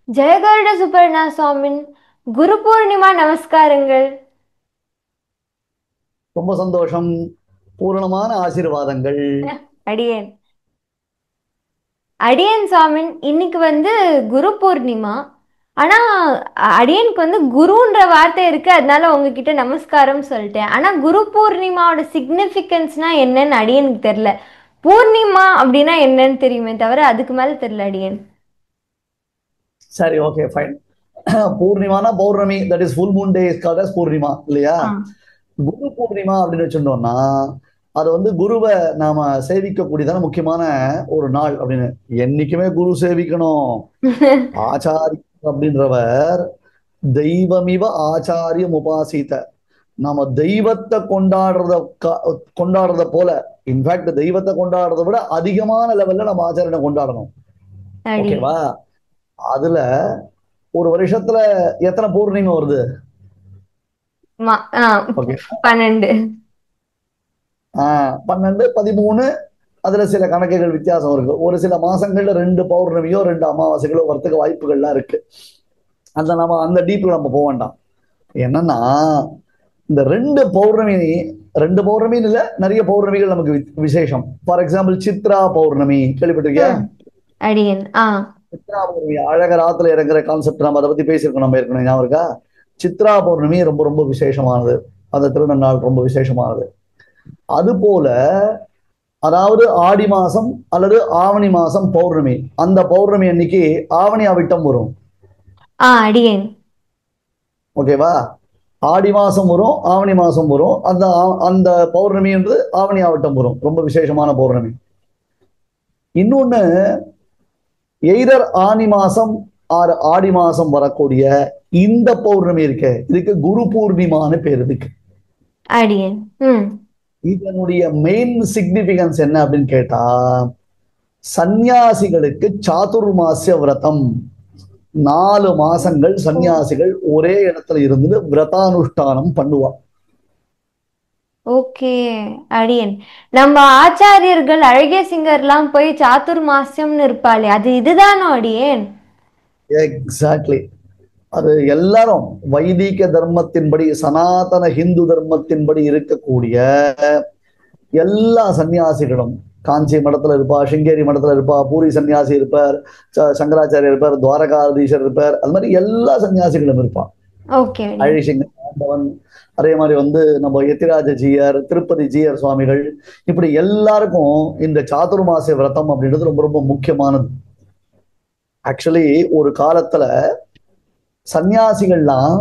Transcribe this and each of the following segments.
ஜெயகருட சுப்பண்ணா சுவாமின் குரு பூர்ணிமா நமஸ்காரங்கள். ரொம்ப சந்தோஷம். பூரணமான ஆசீர்வாதங்கள். அடியேன் அடியேன் சுவாமின் இன்னைக்கு குரு பூர்ணிமா. ஆனா அடியனுக்கு குருன்ற வார்த்தை இருக்கு, அதனால உங்ககிட்ட நமஸ்காரம் சொல்லிட்டேன். ஆனா குரு பூர்ணிமாவோட சிக்னிஃபிகன்ஸ்னா என்னன்னு அடியனுக்கு தெரியல. பூர்ணிமா அப்படின்னா என்னன்னு தெரியுமே தவிர அதுக்கு மேல தெரியல அடியன். சரி, ஓகே, ஃபைன். பூர்ணிமானா பௌர்ணமி, that is full moon day is called as Purnima இல்லையா? ஆ. குரு பூர்ணிமா அப்படின்னு வச்சுட்டோம்னா அது குருவை நாம சேவிக்கக்கூடியதான முக்கியமான ஒரு நாள் அப்படின்னு. என்னைக்குமே குரு சேவிக்கணும். ஆச்சாரி அப்படின்றவர் தெய்வமிவ ஆச்சாரியம் உபாசித்த. நாம தெய்வத்தை கொண்டாடுறத போல, இன்ஃபேக்ட் தெய்வத்தை கொண்டாடுறத விட அதிகமான லெவல்ல நம்ம ஆச்சாரியனை கொண்டாடணும். அடியேன். ஓகேவா? அதுல ஒரு வருஷத்துல எத்தனை பூர்ணிமா வருது? மா- ஆ, ஓகே. 12. 12, 13. அதுல சில கணக்குகள் வித்தியாசம் இருக்கு. ஒரு சில மாசங்கள்ல 2 பௌர்ணமியோ 2 அமாவாசைகளோ வரத்துக்கு வாய்ப்புகள்லாம் இருக்கு. அந்த டீப்ல நம்ம போக வேண்டாம். என்னன்னா, இந்த 2 பௌர்ணமின்னு இல்ல, நிறைய பௌர்ணமிகள் நமக்கு விசேஷம். For example Chitra Pournami கேள்விப்பட்டிருக்கியா? ம். அடியேன். ஆ. சித்ரா பௌர்ணமி அழகர் ஆத்துல இறங்குற கான்செப்ட் நம்ம அதை பத்தி பேசியிருக்கோம். நம்ம ஏற்கனவே ஞாபகம் இருக்கா? சித்ரா பௌர்ணமி ரொம்ப ரொம்ப விசேஷமானது. அந்த திருநன்னாள் ரொம்ப விசேஷமானது. அது போல, அதாவது ஆடி மாசம் அல்லது ஆவணி மாசம் பௌர்ணமி, அந்த பௌர்ணமி அன்னைக்கு ஆவணி அவிட்டம் வரும். ஆ. அடியேன். ஓகேவா? ஆடி மாசம் வரும், ஆவணி மாசம் வரும். அந்த பௌர்ணமி என்று ஆவணி ஆவட்டம் வரும். ரொம்ப விசேஷமான பௌர்ணமி. இன்னொன்னு, எய்தர் ஆனி மாசம் ஆறு ஆடி மாசம் வரக்கூடிய இந்த பௌர்ணமி இருக்க, இதுக்கு குரு பூர்ணிமான்னு பேர் இருக்கு. அடியேன். ம். இதனுடைய மெயின் சிக்னிபிகன்ஸ் என்ன அப்படின்னு கேட்டா, சந்நியாசிகளுக்கு சாதுர்மாசிய விரதம். 4 மாசங்கள் சந்நியாசிகள் ஒரே இடத்துல இருந்து விரதானுஷ்டானம் பண்ணுவா. ஓகே. அடியேன். நம்ம ஆச்சாரியர்கள் அழகிய சிங்கர்லாம் போய் சாத்துர்மாசியம்னு இருப்பாளே, அது இதுதானோ அடியேன்? எக்ஸாக்ட்லி. அது எல்லாரும் வைதிக தர்மத்தின்படி, சனாதன ஹிந்து தர்மத்தின்படி இருக்கக்கூடிய எல்லா சன்னியாசிகளும், காஞ்சி மடத்துல இருப்பா, சிங்கேரி மடத்துல இருப்பா, பூரி சன்னியாசி இருப்பார், சங்கராச்சாரியர் இருப்பார், துவாரகாதீசர் இருப்பார், அது மாதிரி எல்லா சன்னியாசிகளும் இருப்பான். ஓகே அடியேன். அழிசிங்க ஆண்டவன், அதே மாதிரி நம்ம எத்திராஜ ஜீயர், திருப்பதி ஜீயர் சுவாமிகள், இப்படி எல்லாருக்கும் இந்த சாதுர்மாசிய விரதம் அப்படின்றது ரொம்ப ரொம்ப முக்கியமானது. ஆக்சுவலி ஒரு காலத்துல சன்னியாசிகள்லாம்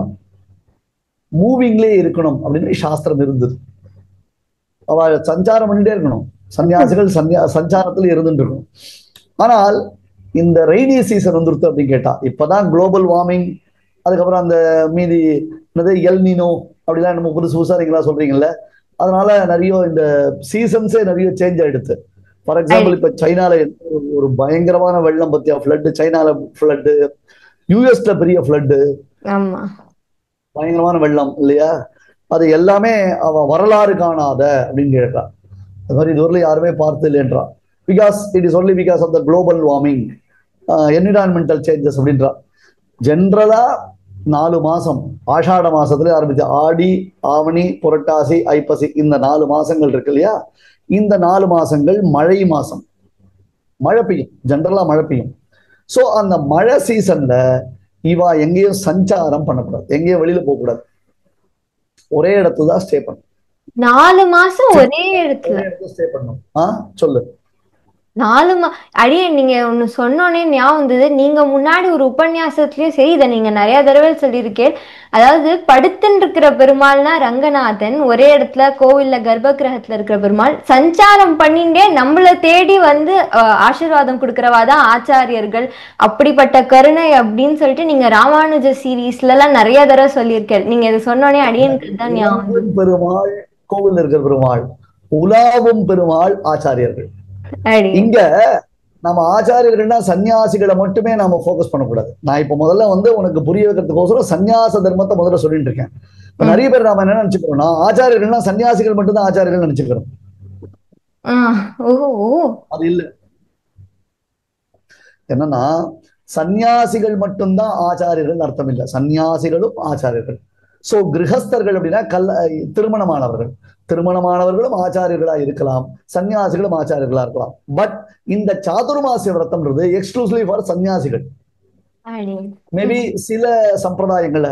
மூவிங்லேயே இருக்கணும் அப்படின்னு சாஸ்திரம் இருந்தது. அவ சஞ்சாரம் பண்ணிட்டே இருக்கணும். சன்னியாசிகள் சஞ்சாரத்துல இருந்துட்டு இருக்கணும். ஆனால் இந்த ரெய்னி சீசன் வந்துருது அப்படின்னு கேட்டா, இப்பதான் குளோபல் வார்மிங், அதுக்கப்புறம் அந்த மீதி என்னது எல்னினோ அப்படிலாம் நம்ம புதுசு புதுசா நீங்களா சொல்றீங்கல்ல, அதனால நிறைய இந்த சீசன்ஸே நிறைய சேஞ்ச் ஆயிடுது. ஃபார் எக்ஸாம்பிள், அடி. இப்ப சைனால ஒரு பயங்கரமான வெள்ளம் பத்தியா, ஃப்ளட், சைனால ஃப்ளட்டு, யூஎஸ்ல பெரிய ஃப்ளட்டு, ஆமா. பயங்கரமான வெள்ளம் இல்லையா? அது எல்லாமே அவ வரலாறு காணாத அப்படின்னு கேட்கறா. அது மாதிரி இதுவரை யாருமே பார்த்து இல்லைன்றா. Because it is only because of the global warming, environmental changes அப்படின்றா. ஜென்ரலா 4 மாசம், ஆஷாட மாசத்துல ஆரம்பிச்சு ஆடி, ஆவணி, புரட்டாசி, ஐப்பசி, இந்த 4 மாசங்கள் இருக்கு இல்லையா? இந்த 4 மாசங்கள் மழை மாசம். மழை பெய்யும், ஜென்ரலா மழை பெய்யும். ஸோ அந்த மழை சீசன்ல இவா எங்கேயும் சஞ்சாரம் பண்ணக்கூடாது, எங்கேயும் வெளியில போகக்கூடாது. ஒரே இடத்துல தான் ஸ்டே பண்ணும். 4 மாசம் ஒரே இடத்துல? ஒரே இடத்துல ஸ்டே பண்ணும். சொல்லு. 4 அடியேன், நீங்க ஒண்ணு சொன்னோனே ஞாபகம் வந்தது. நீங்க முன்னாடி ஒரு உபன்யாசத்துலயும் சரி, இதை நீங்க நிறைய தடவை சொல்லியிருக்கேன். அதாவது படுத்துன்னு இருக்கிற பெருமாள்னா ரங்கநாதன், ஒரே இடத்துல கோவில்ல கர்ப்ப கிரகத்துல இருக்கிற பெருமாள், சஞ்சாரம் பண்ணிண்டே நம்மள தேடி ஆசீர்வாதம் கொடுக்கறவா தான் ஆச்சாரியர்கள். அப்படிப்பட்ட கருணை அப்படின்னு சொல்லிட்டு நீங்க ராமானுஜ சீரீஸ்ல எல்லாம் நிறைய தடவை சொல்லியிருக்கேன். நீங்க இதை சொன்னோனே அடியனுக்கு தான் ஞாபகம் வந்தது. உலாவும் பெருமாள் கோவில் இருக்கிற பெருமாள், உலாவும் பெருமாள் ஆச்சாரியர்கள். அடியேன். இங்க நம்ம ஆச்சாரியர்கள்னா சன்னியாசிகளை மட்டுமே நாம ஃபோக்கஸ் பண்ணக்கூடாது. நான் இப்ப முதல்ல உனக்கு புரிய வைக்கிறதுக்கோசரம் சன்னியாச தர்மத்தை முதல்ல சொல்லிட்டு இருக்கேன். இப்ப ம். நிறைய பேர் நாம என்ன நினைச்சுக்கிறோம்னா, ஆச்சாரியர்கள்னா சன்னியாசிகள் மட்டும்தான் ஆச்சாரியர்கள் நினைச்சுக்கிறோம். ஆ. ஓ. ஓ. அது இல்ல. என்னன்னா, சந்நியாசிகள் மட்டும்தான் ஆச்சாரியர்கள் அர்த்தம் இல்லை, சந்நியாசிகளும் ஆச்சாரியர்கள். சோ கிரகஸ்தர்கள் அப்படின்னா திருமணமானவர்கள், திருமணமானவர்களும் ஆச்சாரியர்களா இருக்கலாம், சன்னியாசிகளும் ஆச்சாரியர்களா இருக்கலாம். பட் இந்த சாதுர்மாசிய விரதம்ன்றது எக்ஸ்க்ளூசிவ்லி ஃபார் சன்னியாசிகள். மேபி சில சம்பிரதாயங்கள்ல,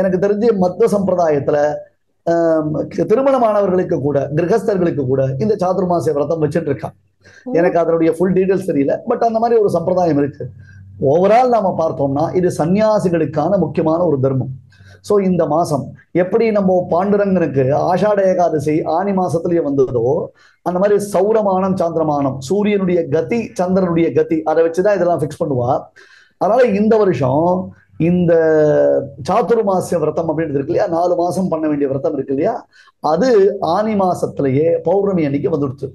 எனக்கு தெரிஞ்சு மத்த சம்பிரதாயத்துல திருமணமானவர்களுக்கு கூட, கிரகஸ்தர்களுக்கு கூட இந்த சாதுர்மாசிய விரதம் வச்சுட்டு இருக்கான். எனக்கு அதனுடைய ஃபுல் டீடைல்ஸ் தெரியல, பட் அந்த மாதிரி ஒரு சம்பிரதாயம் இருக்கு. ஓவரால் நாம பார்த்தோம்னா இது சன்னியாசிகளுக்கான முக்கியமான ஒரு தர்மம். சோ இந்த மாசம் எப்படி நம்ம பாண்டுரங்கனுக்கு ஆஷாட ஏகாதசி ஆனி மாசத்திலேயே வந்ததோ, அந்த மாதிரி சௌரமானம் சாந்திரமானம், சூரியனுடைய கதி சந்திரனுடைய கதி, அதை வச்சுதான் இதெல்லாம் பிக்ஸ் பண்ணுவா. அதனால இந்த வருஷம் இந்த சாதுர்மாசிய விரதம் அப்படின்றது இருக்கு இல்லையா, 4 மாசம் பண்ண வேண்டிய விரதம் இருக்கு இல்லையா, அது ஆனி மாசத்திலேயே பௌர்ணமி அன்னைக்கு வந்துடுச்சு.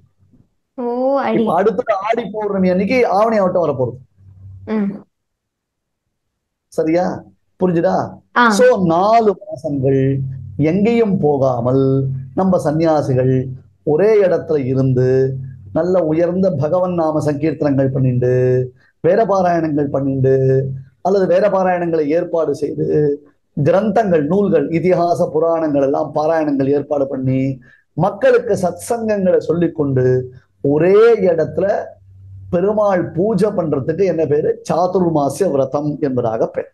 இப்ப அடுத்த ஆடி பௌர்ணமி அன்னைக்கு ஆவணி ஆவட்டம் வரப்போகுது. சரியா, புரிஞ்சுதா? சோ 4 மாசங்கள் எங்கேயும் போகாமல் நம்ம சன்னியாசிகள் ஒரே இடத்துல இருந்து நல்ல உயர்ந்த பகவன் நாம சங்கீர்த்தனங்கள் பண்ணிண்டு, வேதபாராயணங்கள் பண்ணிண்டு, அல்லது வேதபாராயணங்களை ஏற்பாடு செய்து, கிரந்தங்கள் நூல்கள் இதிகாச புராணங்கள் எல்லாம் பாராயணங்கள் ஏற்பாடு பண்ணி, மக்களுக்கு சத்சங்கங்களை சொல்லிக்கொண்டு ஒரே இடத்துல பெருமாள் பூஜை பண்றதுக்கு என்ன பேரு? சாதுர்மாசிய விரதம் என்பதாக பேர்.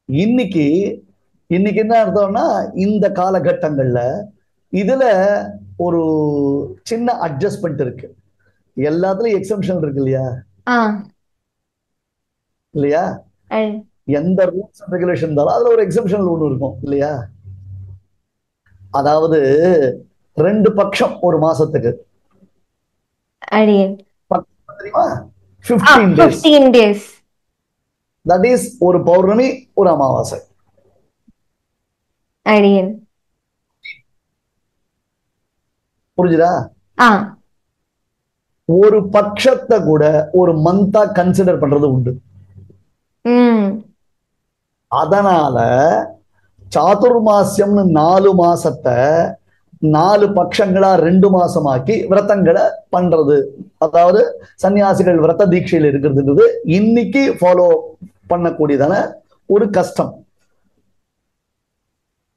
இன்னைக்கு என்ன அர்த்தம்னா, இந்த காலகட்டங்கள்ல இதுல ஒரு சின்ன அட்ஜஸ்ட்மெண்ட் இருக்கு. எல்லாத்துலயும் எக்ஸம்ஷன் இருக்கு இல்லையா, இல்லையா? எந்த ரூல்ஸ் அண்ட் ரெகுலேஷன் இருந்தாலும் அதுல ஒரு எக்ஸம்ஷன் ஒண்ணு இருக்கும் இல்லையா? அதாவது 2 பட்சம் ஒரு மாசத்துக்கு தெரியுமா? 15 days. That is ஒரு பௌர்ணமி ஒரு அமாவாசை. புரிஞ்சுதா? ஒரு பட்சத்தை கூட ஒரு மந்தா கன்சிடர் பண்றது உண்டு. அதனால சாதுர்மாசியம்னு 4 மாசத்தை 4 பட்சங்களா 2 மாசமாக்கி விரதங்களை பண்றது, அதாவது சன்னியாசிகள் விரத தீட்சையில் இருக்கிறதுன்றது இன்னைக்கு ஃபாலோ பண்ணக்கூடியதான ஒரு கஷ்டம்.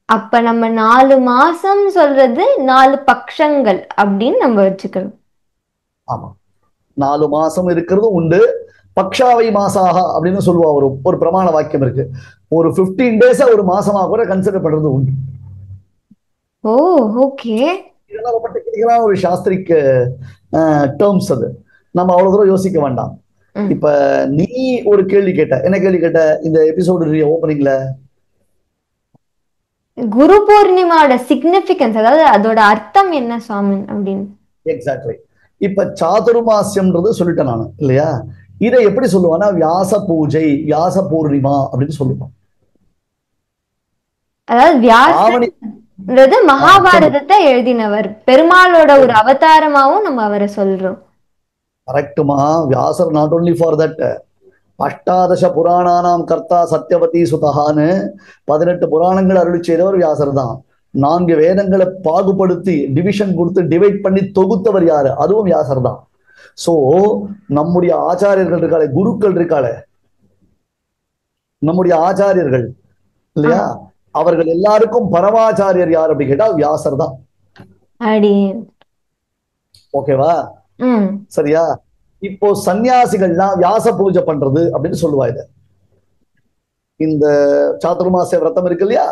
அப்ப நம்ம 4 மாசம் சொல்றது 4 பட்சங்கள் அப்படின்னு நம்ம வச்சுக்கணும். ஆமா, 4 மாசம் இருக்கிறது உண்டு. பக்ஷாவை மாசாக அப்படின்னு சொல்லுவா, ஒரு பிரமாண வாக்கியம் இருக்கு. ஒரு 15 days ஒரு மாசமா கூட கன்சிடர் பண்றது உண்டு. ஓ, ஓகே. இதெல்லாம் ரொம்ப டெக்னிக்கலான ஒரு சாஸ்திரிக் டேர்ம்ஸ். அது நம்ம அவ்வளவு தூரம் யோசிக்க வேண்டாம். இப்ப நீ ஒரு கேள்வி கேட்ட, என்ன கேள்வி கேட்ட இந்த எபிசோடு ஓபனிங்ல? குரு பூர்ணிமாவோட சிக்னிபிகன்ஸ், அதாவது அதோட அர்த்தம் என்ன சுவாமி அப்படின்னு. எக்ஸாக்ட்லி. இப்ப சாதுர்மாசியம்ன்றது சொல்லிட்டேன் நான் இல்லையா? இதை எப்படி சொல்லுவானா, வியாச பூஜை, வியாச பூர்ணிமா அப்படின்னு சொல்லுவோம். அதாவது வியாசன்றது மகாபாரதத்தை எழுதினவர், பெருமாளோட ஒரு அவதாரமாவும் நம்ம அவரை சொல்றோம். கரெக்டுமா? வியாசர் நாட் ஓன்லி ஃபார் தட், அஷ்டாதச புராணானாம் கர்த்தா சத்யவதி சுதகான்னு 18 புராணங்கள் அருளி செய்தவர் வியாசர் தான். 4 வேதங்களை பாகுபடுத்தி டிவிஷன் கொடுத்து டிவைட் பண்ணி தொகுத்தவர் யாரு? அதுவும் வியாசர் தான். சோ நம்முடைய ஆச்சாரியர்கள் இருக்காளே, குருக்கள் இருக்காளே, நம்முடைய ஆச்சாரியர்கள் இல்லையா, அவர்கள் எல்லாருக்கும் பரமாச்சாரியர் யார் அப்படி கேட்டா வியாசர் தான். ஓகேவா? சரியா? இப்போ சன்னியாசிகள்லாம் வியாச பூஜை பண்றது அப்படின்னு சொல்லுவா. இத இந்த சாதுர்மாசிய விரதம் இருக்கு இல்லையா,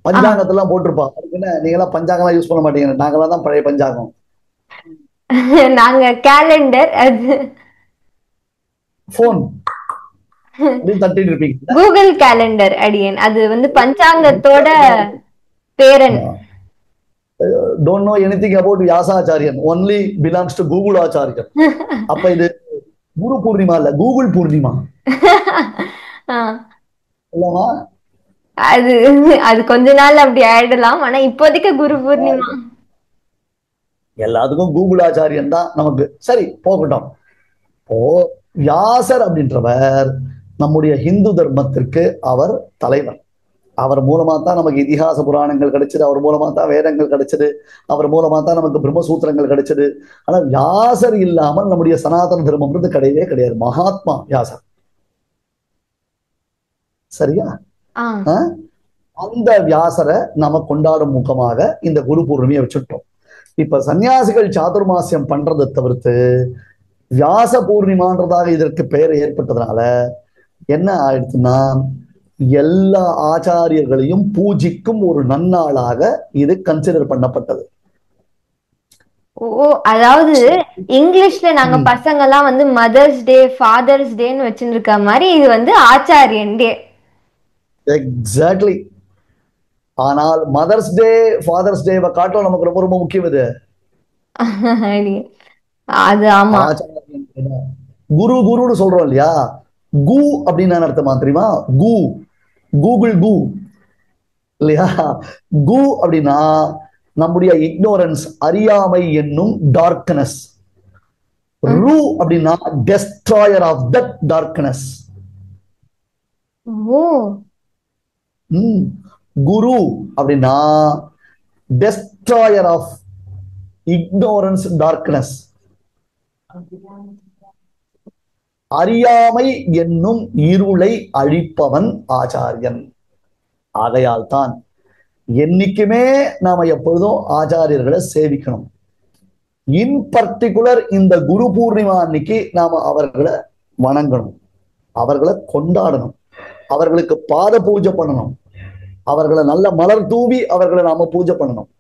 பஞ்சாங்கத்தெல்லாம் போட்டிருப்பா. அதுக்கு என்ன, நீங்க எல்லாம் பஞ்சாங்கம்லாம் யூஸ் பண்ண மாட்டீங்க, நாங்கெல்லாம் தான் பழைய பஞ்சாங்கம். நாங்க கேலண்டர், அது போன் தட்டிட்டு இருப்பீங்க, கூகுள் கேலண்டர் அடியன். அது வந்து பஞ்சாங்கத்தோட பேரன். Don't know anything about Vyasacharyan, only belongs to Google Acharyan. அப்ப இது குரு பூர்ணிமா இல்ல, கூகுள் பூர்ணிமா இல்லமா? அது அது கொஞ்ச நாள் அப்படி ஆயிடலாம், ஆனா இப்போதைக்கு குரு பூர்ணிமா. எல்லாத்துக்கும் கூகுள் ஆச்சாரியன் தான் நமக்கு. சரி, போகட்டும். இப்போ வியாசர் அப்படின்றவர் நம்முடைய ஹிந்து தர்மத்திற்கு அவர் தலைவர். அவர் மூலமா தான் நமக்கு இதிகாச புராணங்கள் கிடைச்சது, அவர் மூலமா தான் வேதங்கள் கிடைச்சது, அவர் மூலமா தான் நமக்கு பிரம்மசூத்திரங்கள் கிடைச்சது. ஆனா வியாசர் இல்லாமல் நம்முடைய சனாதன தர்மம்ன்றது கிடையவே கிடையாது. மகாத்மா வியாசர். சரியா? அந்த வியாசரை நாம கொண்டாடும் முகமாக இந்த குரு பூர்ணிமையை வச்சுட்டோம். இப்ப சன்னியாசிகள் சாதுர்மாசியம் பண்றதை தவிர்த்து வியாச பூர்ணிமான்றதாக இதற்கு பெயர் ஏற்பட்டதுனால என்ன ஆயிடுச்சுன்னா, எல்லா ஆச்சாரியர்களையும் பூஜிக்கும் ஒரு நன்னாளாக இது கன்சிடர் பண்ணப்பட்டது. ஓ, அதாவது இங்கிலீஷ்ல நாங்க பசங்க எல்லாம் வந்து மதர்ஸ் டே, ஃபாதர்ஸ் டேன்னு வச்சிருக்க மாதிரி இது வந்து ஆச்சாரியன் டே. எக்ஸாக்ட்லி. ஆனால் மதர்ஸ் டே, ஃபாதர்ஸ் டே காட்டும் நமக்கு ரொம்ப ரொம்ப முக்கியம். இது அது ஆமா. குரு குருன்னு சொல்றோம் இல்லையா, கு அப்படின்னு அர்த்தமா தெரியுமா? கு, கூகுள் கு இல்லையா? கு அப்படின்னா நம்முடைய இக்னோரன்ஸ், அறியாமை என்னும் டார்க்னஸ். ரு அப்படின்னா டெஸ்ட்ராயர் ஆஃப் தட் டார்க்னஸ். குரு அப்படின்னா டெஸ்ட்ராயர் ஆஃப் இக்னோரன்ஸ், டார்க்னஸ். அறியாமை என்னும் இருளை அழிப்பவன் ஆச்சாரியன். ஆகையால் தான் என்னைக்குமே நாம எப்பொழுதும் ஆச்சாரியர்களை சேவிக்கணும். இன் பர்டிகுலர் இந்த குரு பூர்ணிமா அன்னைக்கு நாம அவர்களை வணங்கணும், அவர்களை கொண்டாடணும், அவர்களுக்கு பாத பூஜை பண்ணணும், அவர்களை நல்ல மலர் தூவி அவர்களை நாம பூஜை பண்ணணும்.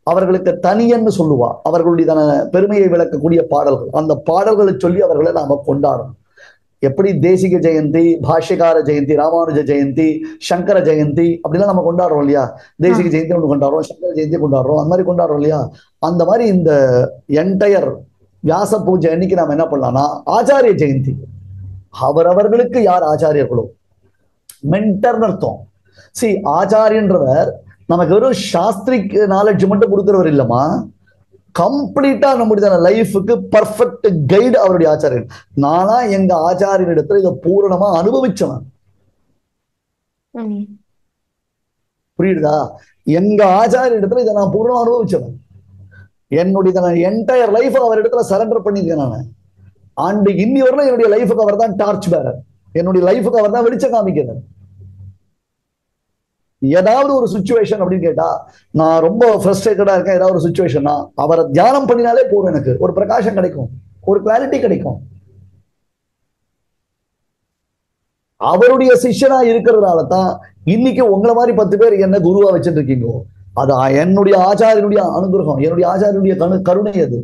அவர்களுக்கு தனியன்னு சொல்லுவா, அவர்களுடைய பெருமையை விளக்கக்கூடிய பாடல்கள், அந்த பாடல்களை சொல்லி அவர்களை நாம கொண்டாடணும். எப்படி தேசிக ஜெயந்தி, பாஷ்யகார ஜெயந்தி, ராமானுஜ ஜெயந்தி, சங்கர ஜெயந்தி அப்படிலாம் நம்ம கொண்டாடுறோம் இல்லையா? தேசிக ஜெயந்தி ஒன்று கொண்டாடுறோம், சங்கர ஜெயந்தி கொண்டாடுறோம், அந்த மாதிரி கொண்டாடுறோம் இல்லையா? அந்த மாதிரி இந்த என்டையர் வியாச பூஜை அன்னைக்கு நாம என்ன பண்ணலாம்னா ஆச்சாரிய ஜெயந்தி. அவரவர்களுக்கு யார் ஆச்சாரியர்களோ, மென்டர்னு அர்த்தம். ஆச்சாரியன்றவர் நமக்கு வெறும் சாஸ்திரிக் நாலேஜ் மட்டும் கொடுக்கிறவர் இல்லம்மா, கம்ப்ளீட்டா நம்முடைய லைஃபுக்கு பர்ஃபெக்ட் கைடு அவருடைய ஆச்சாரியன். நானா எங்க ஆச்சாரியன் இடத்துல இதை பூரணமா அனுபவிச்சவன். புரியுதா? எங்க ஆச்சாரிய இடத்துல இதை நான் பூரணமா அனுபவிச்சவன். என்னுடைய என்டையர் லைஃப் அவர் இடத்துல சரண்டர் பண்ணிருக்கேன் நான். ஆண்டு இன்னி வரல என்னுடைய லைஃபுக்கு அவர் தான் டார்ச் பேரர், என்னுடைய லைஃபுக்கு அவர் தான் வெளிச்சம் காமிக்கிறார். ஏதாவது ஒரு சுச்சுவேஷன் அப்படின்னு கேட்டா, நான் ரொம்ப ஃப்ரஸ்ட்ரேட்டடா இருக்கேன், ஏதாவது ஒரு சுச்சுவேஷன்னா அவரை தியானம் பண்ணினாலே போதும், எனக்கு ஒரு பிரகாசம் கிடைக்கும், ஒரு கிளாரிட்டி கிடைக்கும். அவருடைய சிஷ்யனா இருக்கிறதுனால தான் இன்னைக்கு உங்களை மாதிரி 10 பேர் என்ன குருவா வச்சுட்டு இருக்கீங்க. அது என்னுடைய ஆச்சாரியனுடைய அனுகிரகம், என்னுடைய ஆச்சாரியனுடைய கருணை. அது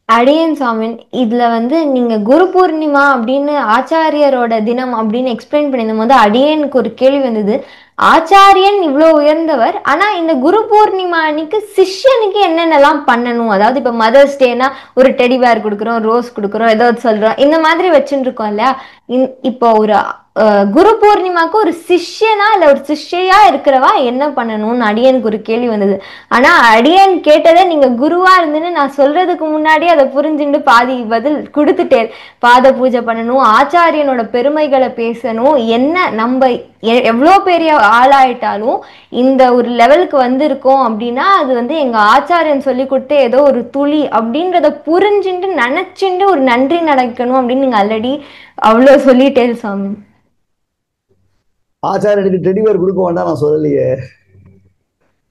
அடியன் சாமி, இதுல வந்து நீங்க குரு பூர்ணிமா அப்படின்னு ஆச்சாரியரோட தினம் அப்படின்னு எக்ஸ்பிளைன் பண்ணியிருந்த போது அடியனுக்கு ஒரு கேள்வி வந்தது. ஆச்சாரியன் இவ்வளவு உயர்ந்தவர், ஆனா இந்த குரு பூர்ணிமா அன்னைக்கு சிஷ்யனுக்கு என்னென்னலாம் பண்ணணும்? அதாவது இப்ப மதர்ஸ் டேனா ஒரு டெடி பேர் கொடுக்குறோம், ரோஸ் கொடுக்குறோம், ஏதாவது சொல்றோம், இந்த மாதிரி வச்சுட்டு இருக்கோம் இல்லையா? இப்போ ஒரு குரு பூர்ணிமாக்கு ஒரு சிஷ்யனா இல்ல ஒரு சிஷ்யா இருக்கிறவா என்ன பண்ணணும்னு அடியனுக்கு ஒரு கேள்வி வந்தது. ஆனா அடியன் கேட்டதை நீங்க குருவா இருந்துன்னு நான் சொல்றதுக்கு முன்னாடி அதை புரிஞ்சுட்டு பாதி பதில் கொடுத்துட்டேன். பாத பூஜை பண்ணணும், ஆச்சாரியனோட பெருமைகளை பேசணும், என்ன நம்ம எவ்வளோ பெரிய ஆளாயிட்டாலும் இந்த ஒரு லெவலுக்கு வந்திருக்கோம் அப்படின்னா அது வந்து எங்க ஆச்சாரியன் சொல்லி கொடுத்து ஏதோ ஒரு துளி அப்படின்றத புரிஞ்சுட்டு நினைச்சுட்டு ஒரு நன்றி நடக்கணும் அப்படின்னு நீங்க ஆல்ரெடி அவ்வளோ சொல்லிட்டேன் சாமி. ஆச்சாரியனுக்கு டெடி பேர் கொடுக்க வேண்டாம் நான் சொல்லலையே.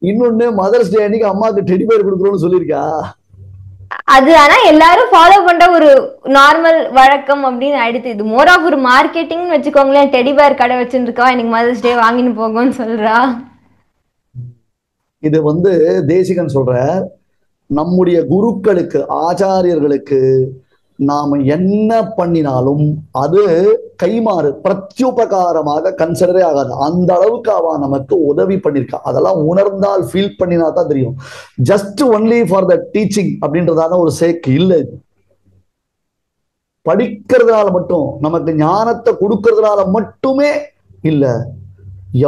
இன்னொன்னு மதர்ஸ் டே அன்னைக்கு அம்மாவுக்கு டெடி பேர் கொடுக்குறோம்னு சொல்லியிருக்கா. அது ஆனா எல்லாரும் ஃபாலோ பண்ற ஒரு நார்மல் வழக்கம் அப்படின்னு ஆயிடுச்சு. இது மோர் ஆஃப் ஒரு மார்க்கெட்டிங்னு வச்சுக்கோங்களேன். டெடி பேர் கடை வச்சுருக்கா, இன்னைக்கு மதர்ஸ் டே வாங்கின்னு போகும்னு சொல்றா. இது வந்து தேசிகன் சொல்ற, நம்முடைய குருக்களுக்கு ஆச்சாரியர்களுக்கு நாம என்ன பண்ணினாலும் அது கைமாறு பிரத்யுபகாரமாக கன்சிடரே ஆகாது. அந்த அளவுக்கு அவ நமக்கு உதவி பண்ணிருக்கா. அதெல்லாம் உணர்ந்தால் ஃபீல் பண்ணினா தான் தெரியும். Just only for the teaching அப்படின்றதான ஒரு சேக் இல்லை. படிக்கிறதுனால மட்டும், நமக்கு ஞானத்தை கொடுக்கறதுனால மட்டுமே இல்லை.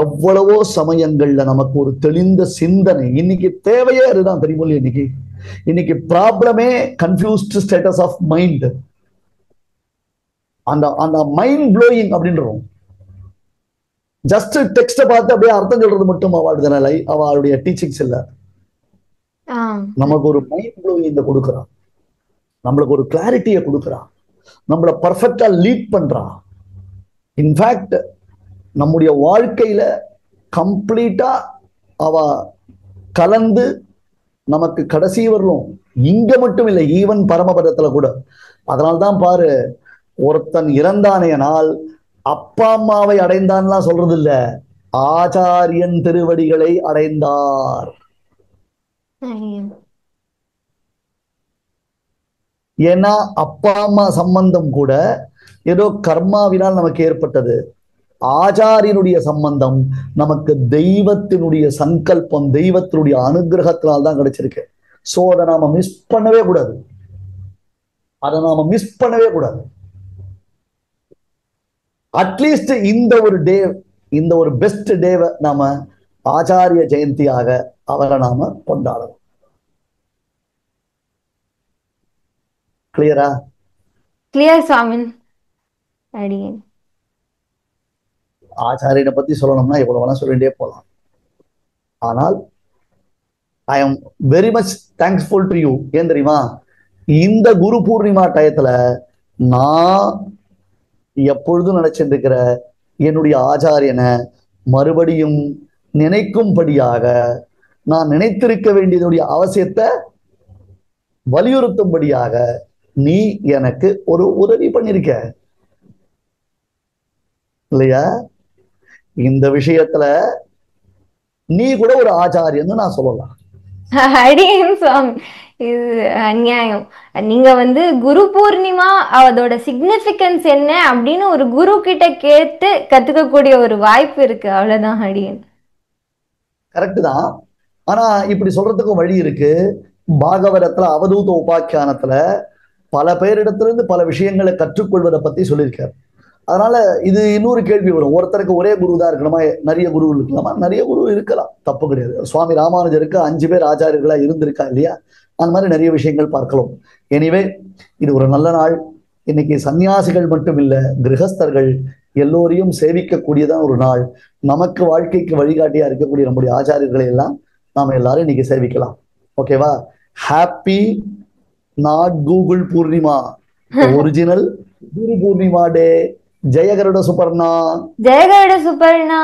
எவ்வளவோ சமயங்கள்ல நமக்கு ஒரு தெளிந்த சிந்தனை இன்னைக்கு தேவையே அதுதான் தெரியுமோ. இன்னைக்கு ப்ராப்ளமே கன்ஃபியூஸ்ட் ஸ்டேட்டஸ் ஆஃப் மைண்ட். அந்த மைண்ட் ப்ளோயிங் அப்படின்றோம். ஜஸ்ட் டெக்ஸ்ட பார்த்து அப்படியே அர்த்தம் சொல்றது மட்டும் அவளுடைய அவளுடைய டீச்சிங்ஸ் இல்ல. நமக்கு ஒரு மைண்ட் ப்ளோயிங் கொடுக்குறான், நம்மளுக்கு ஒரு கிளாரிட்டியை கொடுக்குறான், நம்மள பர்ஃபெக்டா லீட் பண்றான். இன்ஃபேக்ட் நம்முடைய வாழ்க்கையில கம்ப்ளீட்டா அவ கலந்து நமக்கு கடைசி வரலும், இங்க மட்டும் இல்லை, ஈவன் பரமபதத்துல கூட. அதனால்தான் பாரு, ஒருத்தன் இறந்தானேனால் அப்பா அம்மாவை அடைந்தான்லாம் சொல்றது இல்ல, ஆச்சாரியன் திருவடிகளை அடைந்தார். ஏன்னா அப்பா அம்மா சம்பந்தம் கூட ஏதோ கர்மாவினால் நமக்கு ஏற்பட்டது. ஆச்சாரியனுடைய சம்பந்தம் நமக்கு தெய்வத்தினுடைய சங்கல்பம், தெய்வத்தினுடைய அனுகிரகத்தினால் தான் கிடைச்சிருக்கு. சோ அதை நாம மிஸ் பண்ணவே கூடாது, அதை நாம மிஸ் பண்ணவே கூடாது. அட்லீஸ்ட் இந்த ஒரு டே, இந்த ஒரு பெஸ்ட் டேவை நாம ஆச்சாரிய ஜெயந்தியாக அவரை நாம கொண்டாடணும். கிளியரா? கிளியர் சாமி. அடியேன் ஆச்சாரியனை பத்தி சொல்லணும்னா எவ்வளவு வேணா சொல்லிட்டே போகலாம். ஆனால் I am very much thanksful to you. ஏன் தெரியுமா, இந்த குரு பூர்ணிமா டயத்துல நான் எப்பொழுதும் நினைச்சிட்டு இருக்கிற என்னுடைய ஆச்சாரியனை மறுபடியும் நினைக்கும்படியாக, நான் நினைத்திருக்க வேண்டியதுடைய அவசியத்தை வலியுறுத்தும்படியாக நீ எனக்கு ஒரு உதவி பண்ணிருக்க இல்லையா? இந்த விஷயத்துல நீ கூட ஒரு ஆச்சாரியன்னு நான் சொல்லலாம். அடியேன் சுவாமி, இது அநியாயம். நீங்க குரு பூர்ணிமா அதோட சிக்னிபிகன்ஸ் என்ன அப்படின்னு ஒரு குரு கிட்ட கேட்டு கத்துக்கக்கூடிய ஒரு வாய்ப்பு இருக்கு, அவ்வளவுதான் அடியேன். கரெக்ட் தான். ஆனா இப்படி சொல்றதுக்கும் வழி இருக்கு. பாகவதத்துல அவதூத உபாக்கியானத்துல பல பேரிடத்திலிருந்து பல விஷயங்களை கற்றுக்கொள்வதை பத்தி சொல்லியிருக்காரு. அதனால இது இன்னொரு கேள்வி வரும், ஒருத்தருக்கு ஒரே குரு தான் இருக்கணுமா, நிறைய குரு இருக்கலாமா? நிறைய குரு இருக்கலாம், தப்பு கிடையாது. சுவாமி ராமானுஜருக்கு 5 பேர் ஆச்சாரியர்களா இருந்திருக்கா இல்லையா? அந்த மாதிரி நிறைய விஷயங்கள் பார்க்கலாம். எனிவே, இது ஒரு நல்ல நாள். இன்னைக்கு சன்னியாசிகள் மட்டும் இல்ல, கிரகஸ்தர்கள் எல்லோரையும் சேவிக்கக்கூடியதான் ஒரு நாள். நமக்கு வாழ்க்கைக்கு வழிகாட்டியா இருக்கக்கூடிய நம்முடைய ஆச்சாரியர்களை எல்லாம் நாம எல்லாரும் இன்னைக்கு சேவிக்கலாம். ஓகேவா? Happy not Google Purnima, original Guru Purnima day. ஜெய கருட சுபர்ணா. ஜெய கருட சுபர்ணா.